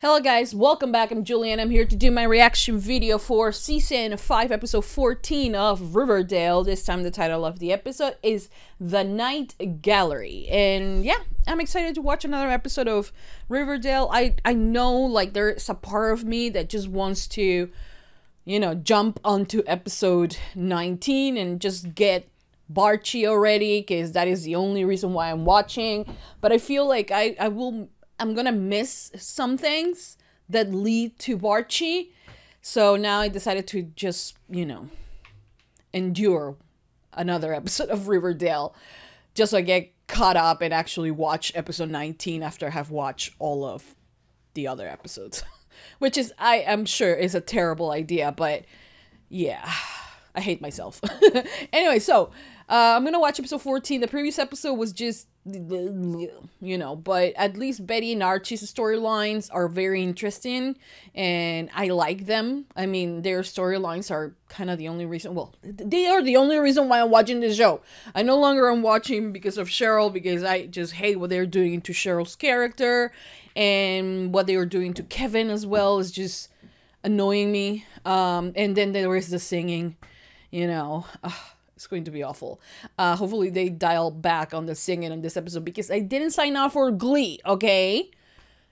Hello guys, welcome back. I'm Julie and I'm here to do my reaction video for season 5 episode 14 of Riverdale. This time the title of the episode is The Night Gallery. And yeah, I'm excited to watch another episode of Riverdale. I know like there's a part of me that just wants to, you know, jump onto episode 19 and just get Barchi already, because that is the only reason why I'm watching. But I feel like I'm gonna miss some things that lead to Barchi. So now I decided to just, you know, endure another episode of Riverdale just so I get caught up and actually watch episode 19 after I have watched all of the other episodes. Which is, I am sure, is a terrible idea, but yeah, I hate myself. Anyway, so I'm gonna watch episode 14. The previous episode was just, you know, but at least Betty and Archie's storylines are very interesting and I like them. I mean, their storylines are kind of the only reason, well, they are the only reason why I'm watching this show. I no longer am watching because of Cheryl, because I just hate what they're doing to Cheryl's character, and what they were doing to Kevin as well is just annoying me. And then there is the singing, you know. It's going to be awful. Hopefully they dial back on the singing in this episode because I didn't sign up for Glee, okay?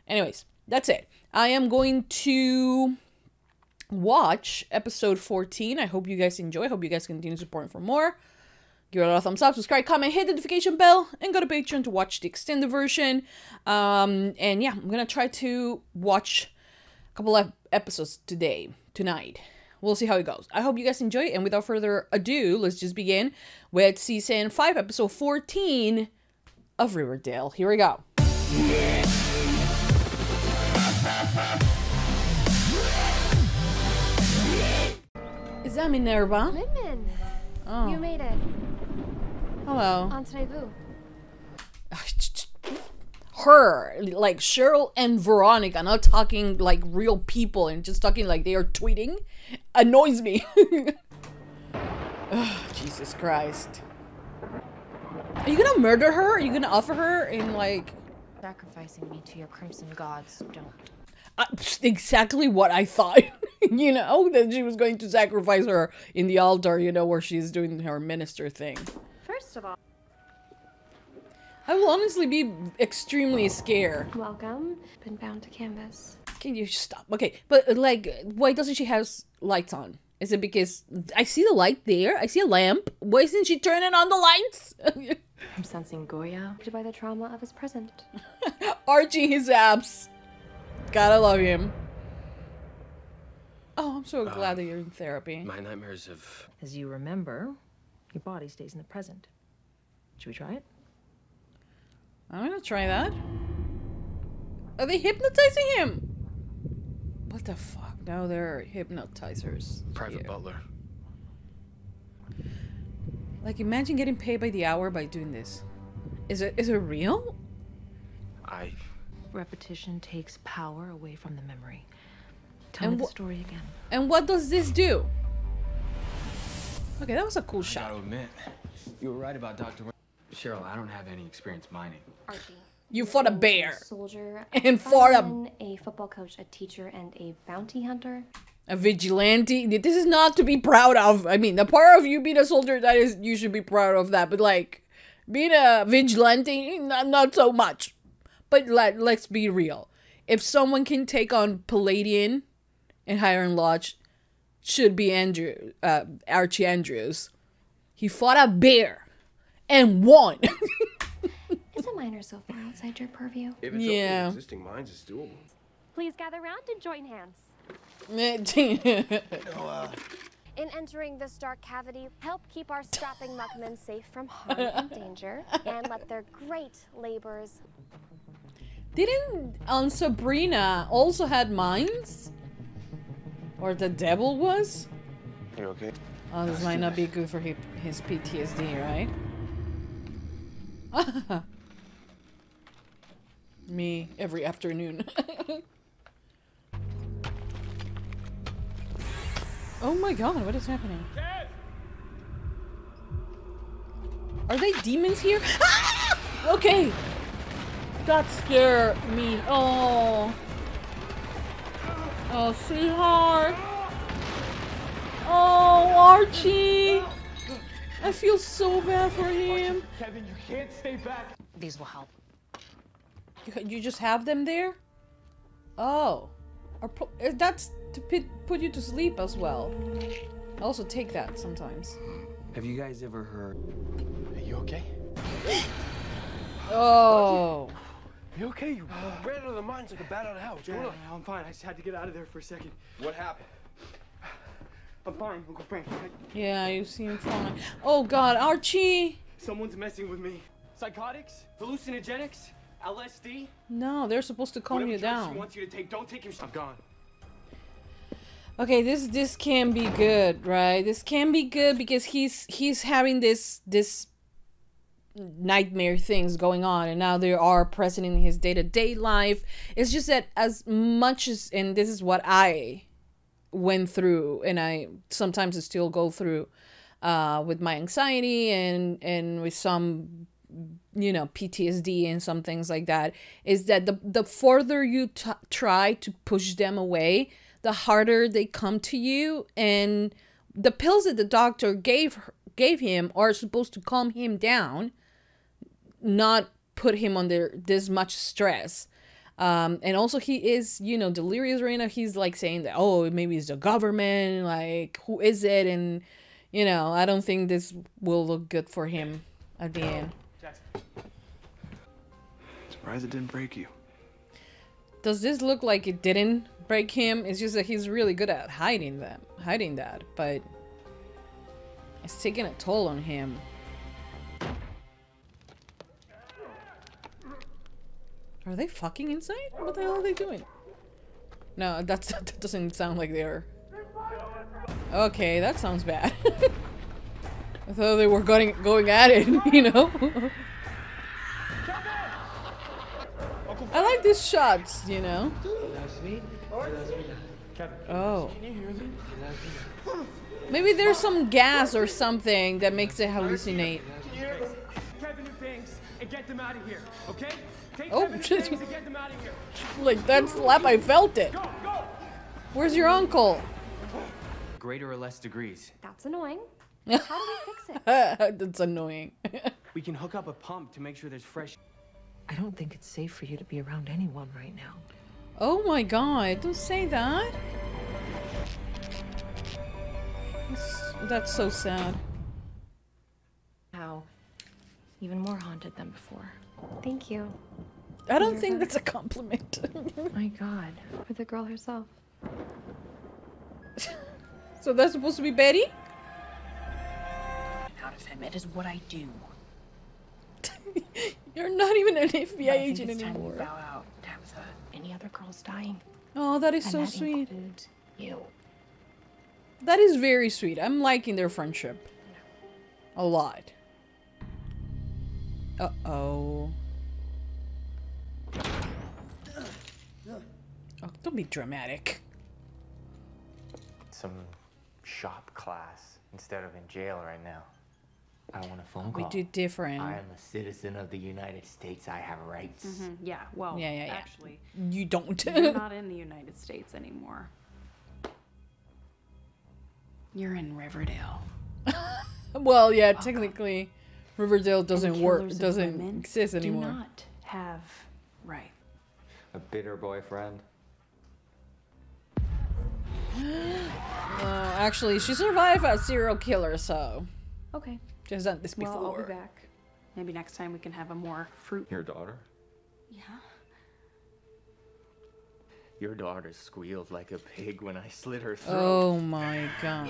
Anyways, that's it. I am going to watch episode 14. I hope you guys enjoy. I hope you guys continue supporting for more. Give it a thumbs up, subscribe, comment, hit the notification bell, and go to Patreon to watch the extended version. And yeah, I'm going to try to watch a couple of episodes tonight. We'll see how it goes. I hope you guys enjoy it. And without further ado, let's just begin with season 5, episode 14 of Riverdale. Here we go. Is that Minerva? Min. Oh. You made it. Hello. Entrez-vous. Her, like Cheryl and Veronica, not talking like real people and just talking like they are tweeting, annoys me. Oh, Jesus Christ. Are you gonna murder her? Are you gonna offer her in like... Sacrificing me to your crimson gods, don't. Exactly what I thought. You know, that she was going to sacrifice her in the altar, you know, where she's doing her minister thing. First of all, I will honestly be extremely scared. welcome. Been bound to canvas. Can you stop? Okay, but like, why doesn't she have lights on? Is it because I see the light there? I see a lamp. Why isn't she turning on the lights? I'm sensing Goya by the trauma of his present. Archie his abs. Gotta love him. Oh, I'm so glad that you're in therapy. My nightmares have... As you remember, your body stays in the present. Should we try it? I'm gonna try that. Are they hypnotizing him? What the fuck? Now they're hypnotizers. Private butler. Like, imagine getting paid by the hour by doing this. Is it real? Repetition takes power away from the memory. Tell me the story again. And what does this do? Okay, that was a cool I shot. gotta admit, you were right about Dr. Cheryl, I don't have any experience mining. Archie. You fought a bear. A soldier, And fought a football coach, a teacher, and a bounty hunter. A vigilante. This is not to be proud of. I mean, the part of you being a soldier, that is, you should be proud of that. But like, being a vigilante, not so much. But let's be real. If someone can take on Palladian and Hiram Lodge, should be Archie Andrews. He fought a bear and won. Is a miner so far outside your purview? If it's Yeah. open existing mines, it's doable. Please gather round and join hands. In entering this dark cavity, help keep our strapping muckmen safe from harm and danger, and let their great labors... Didn't Sabrina also had mines? Or the devil was? You okay? Oh, this might not be good for his PTSD, right? Me, every afternoon. Oh my god, what is happening? Are they demons here? Ah! Okay. That scared me. Oh. Oh, sweetheart. Oh, Archie. I feel so bad for him. Kevin, you can't stay back. These will help. You just have them there? Oh. That's to put you to sleep as well. I also take that sometimes. Have you guys ever heard? Are you okay? Oh. You okay? You ran out of the mines like a bat out of hell. What's going on? I'm fine. I just had to get out of there for a second. What happened? I'm fine, Uncle Frank. Yeah, you seem fine. Oh God, Archie! Someone's messing with me. Psychotics? Hallucinogenics? LSD? No, they're supposed to calm you down. She wants you to take. Don't take your. I'm gone. Okay, this can be good, right? This can be good because he's having this nightmare things going on, and now they are present in his day-to-day life. It's just that as much as, and this is what I went through, and I sometimes still go through with my anxiety and with some, you know, PTSD and some things like that, is that the further you try to push them away, the harder they come to you. And the pills that the doctor gave him are supposed to calm him down, not put him under this much stress. And also he is, you know, delirious right now. He's like saying that, oh, maybe it's the government, like, who is it? And, you know, I don't think this will look good for him at the end. Jackson. Surprised it didn't break you. Does this look like it didn't break him? It's just that he's really good at hiding that, but it's taking a toll on him. Are they fucking inside? What the hell are they doing? No, that doesn't sound like they're... Okay, that sounds bad. I thought they were going at it, you know? I like these shots, you know? Oh. Maybe there's some gas or something that makes it hallucinate. Kevin and things and get them out of here, okay? Take Oh, Kevin and things and get them out of here. like that slap, I felt it. Go, go. Where's your uncle? Greater or less degrees. That's annoying. How do we fix it? That's annoying. We can hook up a pump to make sure there's fresh. I don't think it's safe for you to be around anyone right now. Oh my God, don't say that. That's so sad. How even more haunted than before. Thank you. I don't think that's a compliment. My God. For the girl herself. So that's supposed to be Betty? Out of him. It is what I do. You're not even an FBI I think agent it's time to anymore. bow out. Tabitha, any other girls dying? Oh, that is And so that sweet. includes you. That is very sweet. I'm liking their friendship. A lot. Uh-oh. Oh, don't be dramatic. Some shop class instead of in jail right now. I want a phone We call. do different. I am a citizen of the United States. I have rights. Yeah, well, Yeah. actually, You don't. you're not in the United States anymore. You're in Riverdale. Well, yeah, technically, Riverdale doesn't And work. killers of Doesn't women exist anymore. Do not have right. A bitter boyfriend. Actually, she survived a serial killer, so Okay. she's done this before. Well, I'll be back. Maybe next time we can have a more fruit. Your daughter? Yeah. Your daughter squealed like a pig when I slit her throat. Oh my God.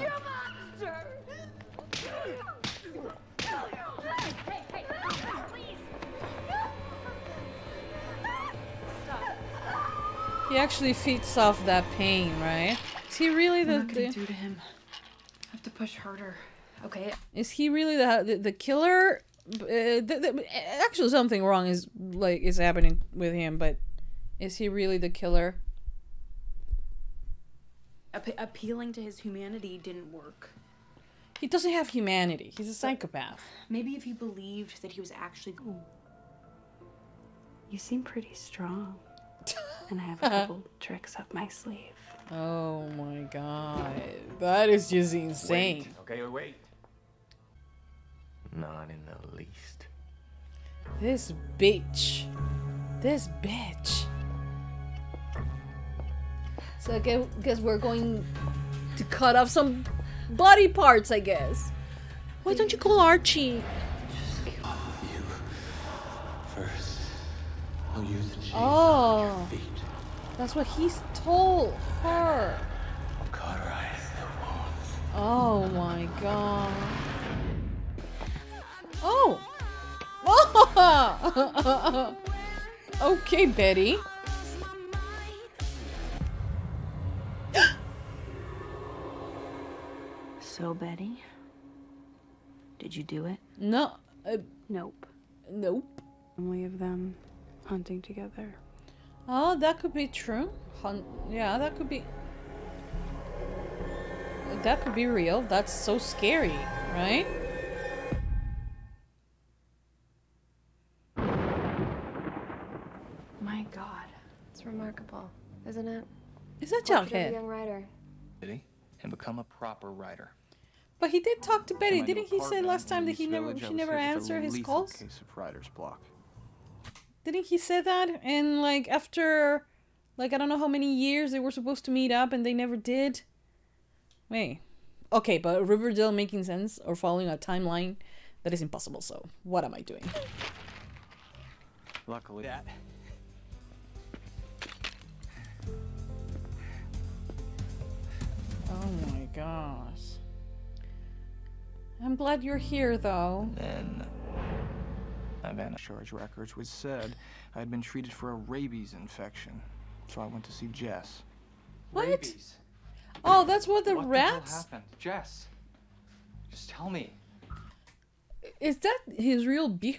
He actually feeds off that pain, right? Is he really I'm not gonna the do to him. I have to push harder. Okay. is he really the killer? Actually, something wrong is happening with him, but is he really the killer? Appealing to his humanity didn't work. He doesn't have humanity. He's a psychopath. Maybe if you believed that he was actually. You seem pretty strong. And I have a couple tricks up my sleeve. Oh my god. That is just insane. Okay, wait. Not in the least. This bitch. This bitch. So I guess we're going to cut off some body parts, I guess. Why don't you call Archie? First, I'll use the chains Oh. on your feet. That's what he's told her. I'll cauterize the wounds. Oh my god. Oh! Oh! Okay, Betty. So, Betty, did you do it? No. Nope. Nope. Family of them hunting together. Oh, that could be true. Yeah, that could be... That could be real. That's so scary, right? My God. It's remarkable, isn't it? Is that Portrait of a Jughead? young writer. And become a proper writer. But he did talk to Betty. Came into Didn't he say apartment last time in that East she never Village, I was hit with a answered his lethal calls? Case of writer's block. Didn't he say that? And like after, like I don't know how many years they were supposed to meet up and they never did. Wait. Okay, but Riverdale making sense or following a timeline that is impossible. So what am I doing? Luckily, that. Oh my gosh. I'm glad you're here though. Then I vanished. Charge records, which said I had been treated for a rabies infection. So I went to see Jess. What? Rabies. Oh, that's what the What rats? the hell happened? Jess, just tell me. Is that his real beer?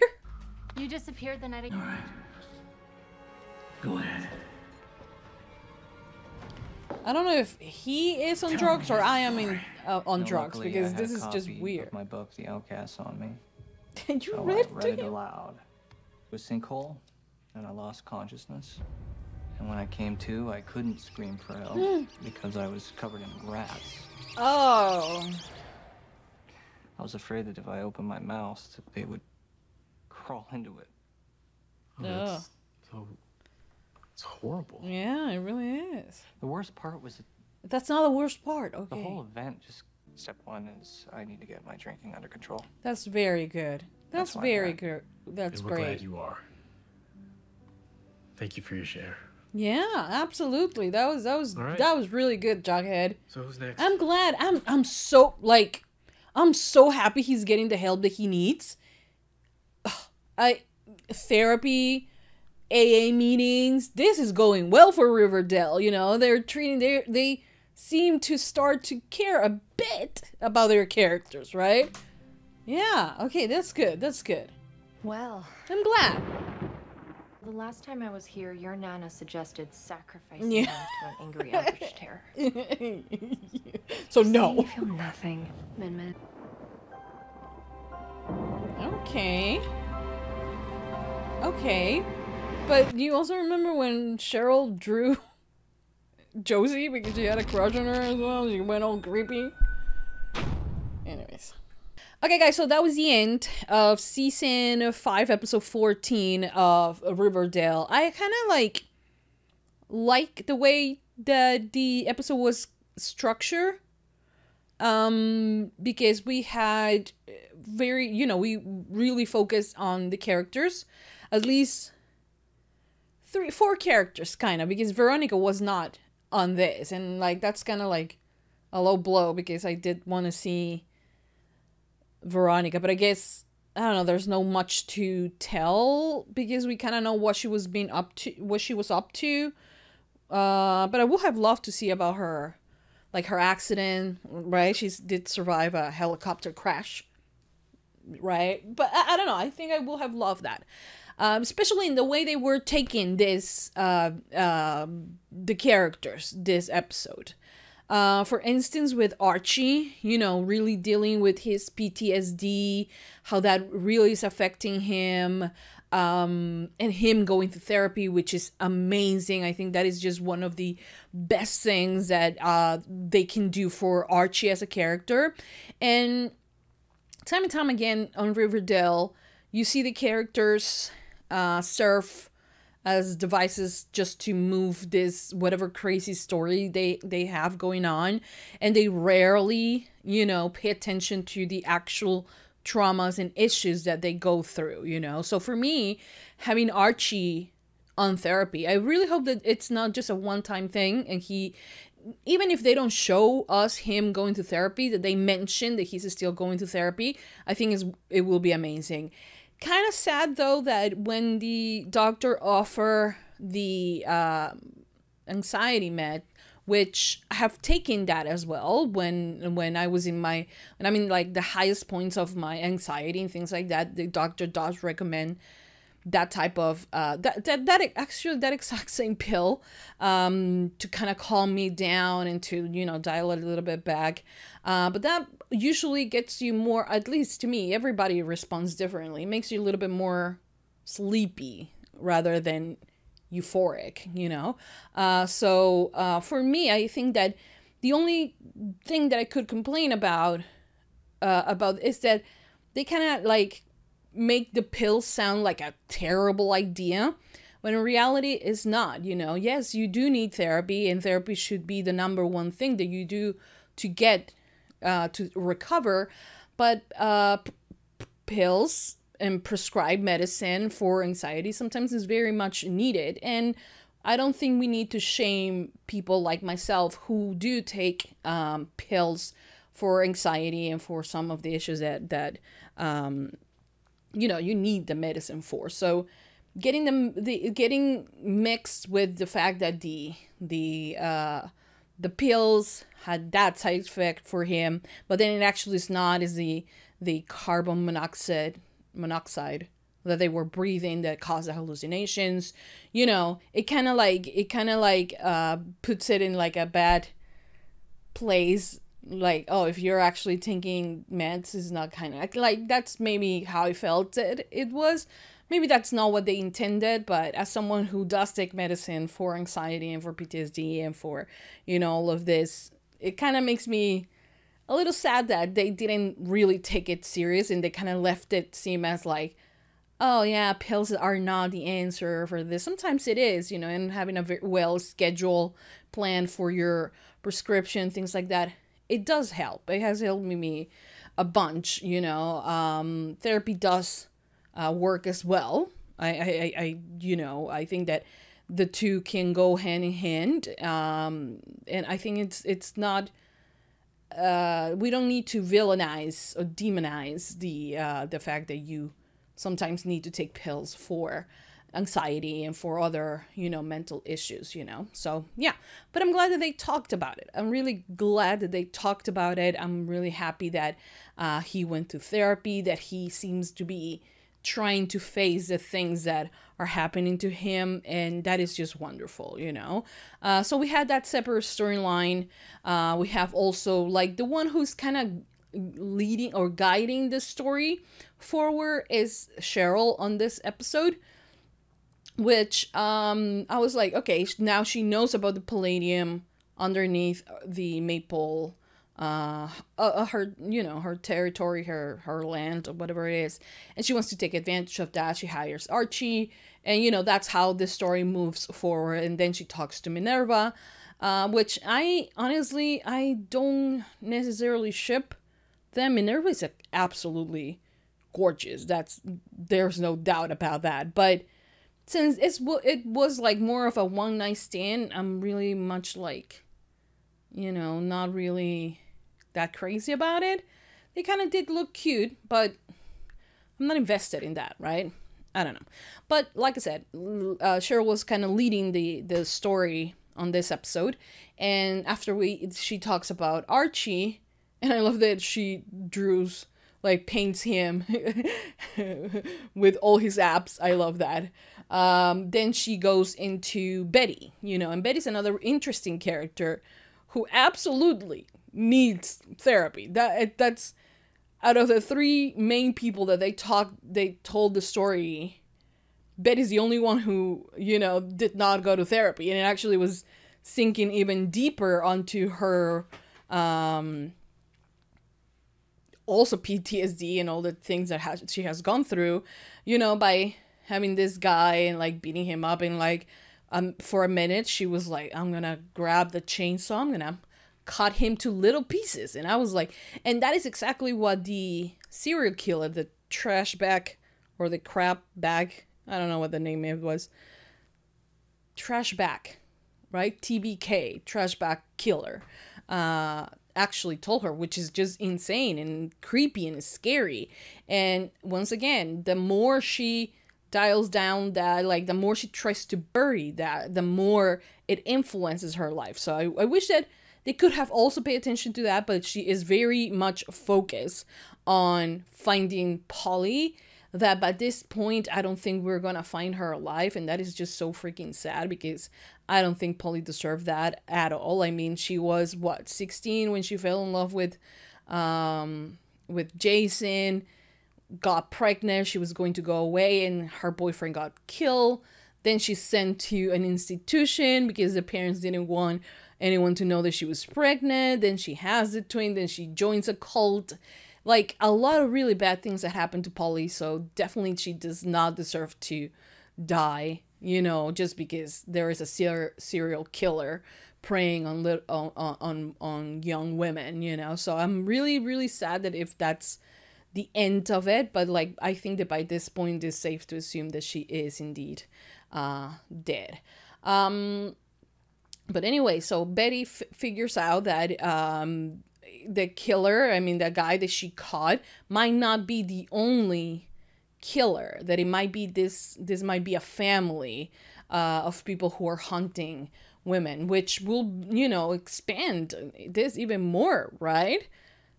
You disappeared the night of... Alright. Go ahead. I don't know if he is on drugs or I am on No, drugs luckily, because I had this a is just copy weird. of my book, The Outcasts, on me. And you So read I read to it him? aloud. It was a sinkhole, and I lost consciousness. And when I came to, I couldn't scream for help because I was covered in rats. Oh. I was afraid that if I opened my mouth, that they would crawl into it. Ugh. It's horrible. Yeah, it really is. The worst part was that That's not the worst part. the Okay. whole event just... Step one is I need to get my drinking under control. That's very good. That's why I'm very glad. good. That's And we're great. glad you are. Thank you for your share. Yeah, absolutely. That was All right. that was really good, Jughead. So who's next? I'm glad. I'm so like I'm so happy he's getting the help that he needs. Therapy, AA meetings. This is going well for Riverdale. You know, they're treating they seem to start to care a bit about their characters, right? Yeah. Okay, that's good. That's good. Well, I'm glad. the last time I was here, your Nana suggested sacrificing Yeah. him to an angry Eldritch Terror. So So no. you feel nothing, Min. Okay. Okay. But you also remember when Cheryl drew Josie because she had a crush on her as well? She went all creepy. Anyways. Okay, guys, so that was the end of season 5, episode 14 of Riverdale. I kind of like the way that the episode was structured. Because we had very, you know, we really focused on the characters. At least 4 characters, kind of, because Veronica was not on this. And, like, that's kind of, like, a low blow, because I did want to see Veronica. But I guess, I don't know, there's no much to tell, because we kind of know what she was being up to, what she was up to. But I would have loved to see about her, like, her accident, right? She did survive a helicopter crash, right? But I don't know. I think I will have loved that. Especially in the way they were taking this, the characters, this episode. For instance, with Archie, you know, really dealing with his PTSD, how that really is affecting him. and him going to therapy, which is amazing. I think that is just one of the best things that they can do for Archie as a character. And time again on Riverdale, you see the characters serve as devices just to move this whatever crazy story they have going on, and they rarely, you know, pay attention to the actual traumas and issues that they go through, you know. So for me, having Archie on therapy, I really hope that it's not just a one-time thing, and he, even if they don't show us him going to therapy, that they mention that he's still going to therapy, I think it will be amazing. Kind of sad though that when the doctor offer the anxiety med, which I have taken that as well when I was in my, and I mean like the highest points of my anxiety and things like that, the doctor does recommend that type of that exact same pill to kind of calm me down and to, you know, dial it a little bit back, but that usually gets you more, at least to me, everybody responds differently. It makes you a little bit more sleepy rather than euphoric, you know. So for me, I think that the only thing that I could complain about is that they kind of like make the pill sound like a terrible idea, when in reality it's not, you know. Yes, you do need therapy, and therapy should be the number one thing that you do to get to recover, but pills and prescribed medicine for anxiety sometimes is very much needed. And I don't think we need to shame people like myself who do take pills for anxiety and for some of the issues that you know, you need the medicine for. So getting mixed with the fact that the pills had that side effect for him, but then it actually is not, is the carbon monoxide that they were breathing that caused the hallucinations. You know, it kind of like puts it in like a bad place. Like, oh, if you're actually taking meds, is not kind of like, that's maybe how I felt it was. Maybe that's not what they intended, but as someone who does take medicine for anxiety and for PTSD and for, you know, all of this, it kind of makes me a little sad that they didn't really take it serious, and they kind of left it seem as like, oh yeah, pills are not the answer for this. Sometimes it is, you know, and having a very well scheduled plan for your prescription, things like that, it does help. It has helped me a bunch, you know. Therapy does work as well. I you know, I think that the two can go hand in hand. And I think it's not, we don't need to villainize or demonize the fact that you sometimes need to take pills for anxiety and for other, you know, mental issues, you know. So yeah, but I'm glad that they talked about it. I'm really glad that they talked about it. I'm really happy that he went to therapy, that he seems to be trying to face the things that are happening to him, and that is just wonderful, you know. So we had that separate storyline. We have also like the one who's kind of leading or guiding the story forward is Cheryl on this episode, which I was like, okay, now she knows about the palladium underneath the maple, her, you know, her territory, her land, or whatever it is, and she wants to take advantage of that. She hires Archie, and you know, that's how the story moves forward. And then she talks to Minerva, which I honestly, I don't necessarily ship them. Minerva is absolutely gorgeous, there's no doubt about that, but since it was like more of a one night stand, I'm really much like, you know, not really that crazy about it. They kind of did look cute, but I'm not invested in that, right? I don't know. But like I said, Cheryl was kind of leading the story on this episode, and after she talks about Archie, and I love that she paints him with all his abs. I love that. Then she goes into Betty, you know, and Betty's another interesting character who absolutely needs therapy. That's out of the three main people that they told the story Betty's the only one who, you know, did not go to therapy, and it actually was sinking even deeper onto her, also PTSD and all the things that she has gone through, you know, by having this guy and like beating him up, and like for a minute she was like, I'm gonna grab the chainsaw, I'm gonna cut him to little pieces. And I was like, and that is exactly what the serial killer, the trash bag or the crap bag, I don't know what the name it was, trash bag, right? TBK, trash bag killer, actually told her, which is just insane and creepy and scary. And once again, the more she dials down that, like the more she tries to bury that, the more it influences her life. So I wish that they could have also paid attention to that, but she is very much focused on finding Polly, that by this point I don't think we're gonna find her alive, and that is just so freaking sad, because I don't think Polly deserved that at all. I mean, she was what, 16 when she fell in love with Jason, got pregnant, she was going to go away, and her boyfriend got killed. Then she's sent to an institution because the parents didn't want anyone to know that she was pregnant. Then she has the twin, then she joins a cult. Like, a lot of really bad things that happened to Polly, so definitely she does not deserve to die, you know, just because there is a serial killer preying on young women, you know. So I'm really, really sad that if that's the end of it, but like, I think that by this point it's safe to assume that she is indeed dead. But anyway, so Betty figures out that the killer, I mean, the guy that she caught, might not be the only killer, that it might be this might be a family of people who are hunting women, which will, you know, expand this even more, right?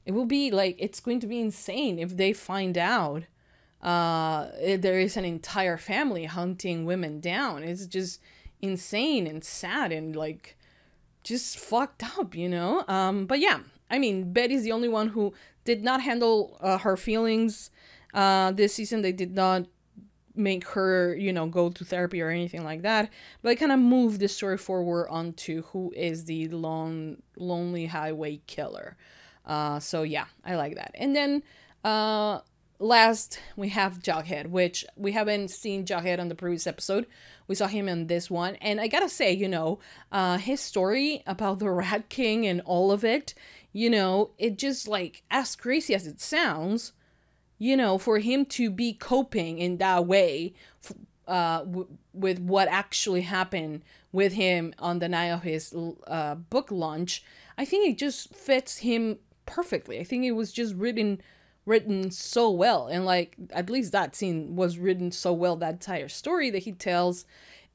It will be like, it's going to be insane if they find out there is an entire family hunting women down. It's just insane and sad and like just fucked up, you know. But yeah, I mean, Betty's the only one who did not handle her feelings this season. They did not make her, you know, go to therapy or anything like that, but I kind of moved the story forward onto who is the lonely highway killer. So yeah, I like that. And then last we have Jughead, which we haven't seen Jughead on the previous episode. We saw him in this one, and I gotta say, you know, his story about the Rat King and all of it, you know, it just, like, as crazy as it sounds, you know, for him to be coping in that way with what actually happened with him on the night of his book launch, I think it just fits him perfectly. I think it was just written so well, and like, at least that scene was written so well. That entire story that he tells,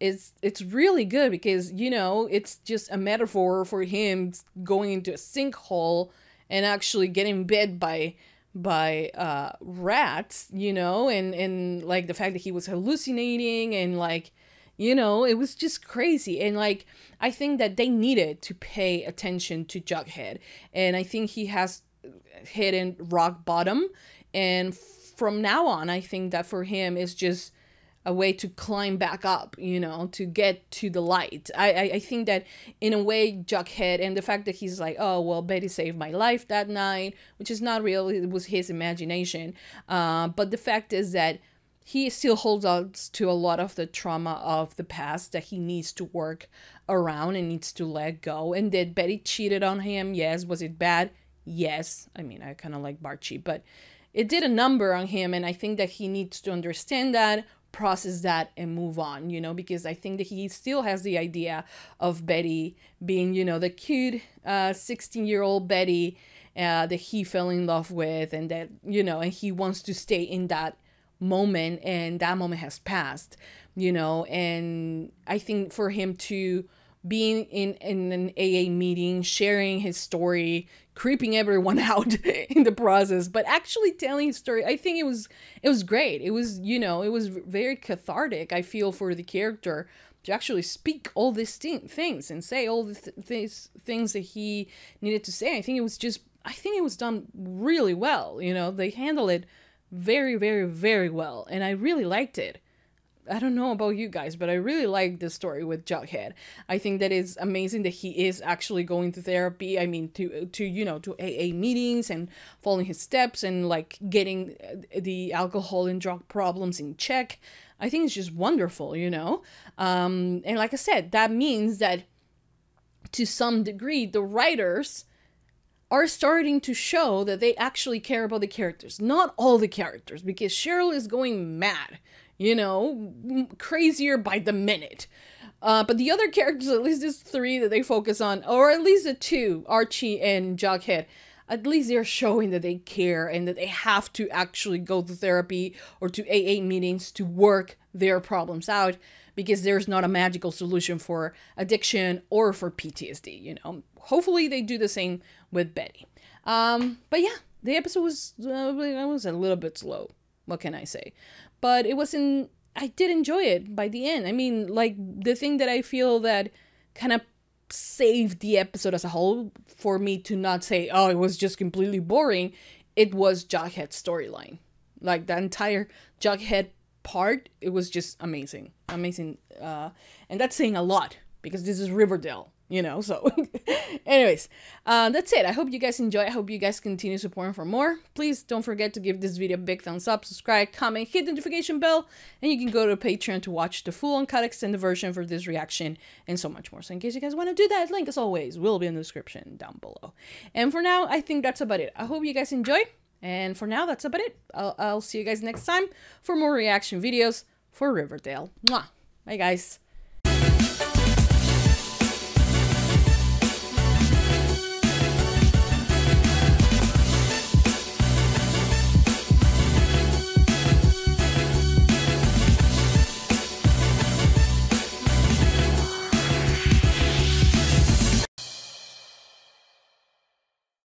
it's really good, because, you know, it's just a metaphor for him going into a sinkhole and actually getting bit by rats, you know, and like the fact that he was hallucinating, and like, you know, it was just crazy. And like, I think that they needed to pay attention to Jughead, and I think he has hit rock bottom, and from now on I think that for him is just a way to climb back up, you know, to get to the light. I think that in a way, Jughead, and the fact that he's like, oh well, Betty saved my life that night, which is not real, it was his imagination, but the fact is that he still holds on to a lot of the trauma of the past that he needs to work around and needs to let go. And did Betty cheated on him? Yes. Was it bad? Yes. I mean, I kind of like Barchi, but it did a number on him, and I think that he needs to understand that, process that, and move on, you know, because I think that he still has the idea of Betty being, you know, the cute 16-year-old Betty that he fell in love with, and that, you know, and he wants to stay in that moment, and that moment has passed, you know. And I think for him to being in an AA meeting, sharing his story, creeping everyone out in the process, but actually telling his story, I think it was great. It was, you know, it was very cathartic, I feel, for the character to actually speak all these things and say all the things that he needed to say. I think it was done really well, you know. They handled it very, very, very well, and I really liked it. I don't know about you guys, but I really like this story with Jughead. I think that it's amazing that he is actually going to therapy. I mean, to you know, to AA meetings and following his steps and like getting the alcohol and drug problems in check. I think it's just wonderful, you know. And like I said, that means that to some degree, the writers are starting to show that they actually care about the characters. Not all the characters, because Cheryl is going mad. You know, crazier by the minute. But the other characters, at least there's 3 that they focus on, or at least the 2, Archie and Jughead, at least they're showing that they care and that they have to actually go to therapy or to AA meetings to work their problems out, because there's not a magical solution for addiction or for PTSD, you know. Hopefully they do the same with Betty. But yeah, the episode was a little bit slow. What can I say? But it wasn't, I did enjoy it by the end. I mean, like, the thing that I feel that kind of saved the episode as a whole for me to not say, oh, it was just completely boring, it was Jughead's storyline. Like, the entire Jughead part, it was just amazing. Amazing. And that's saying a lot, because this is Riverdale. You know, so anyways, that's it. I hope you guys enjoy. I hope you guys continue supporting for more. Please don't forget to give this video a big thumbs up, subscribe, comment, hit the notification bell, and you can go to Patreon to watch the full uncut extended version for this reaction and so much more. So in case you guys want to do that, link as always will be in the description down below. And for now, I think that's about it. I hope you guys enjoy. And for now, that's about it. I'll see you guys next time for more reaction videos for Riverdale. Mwah. Bye, guys.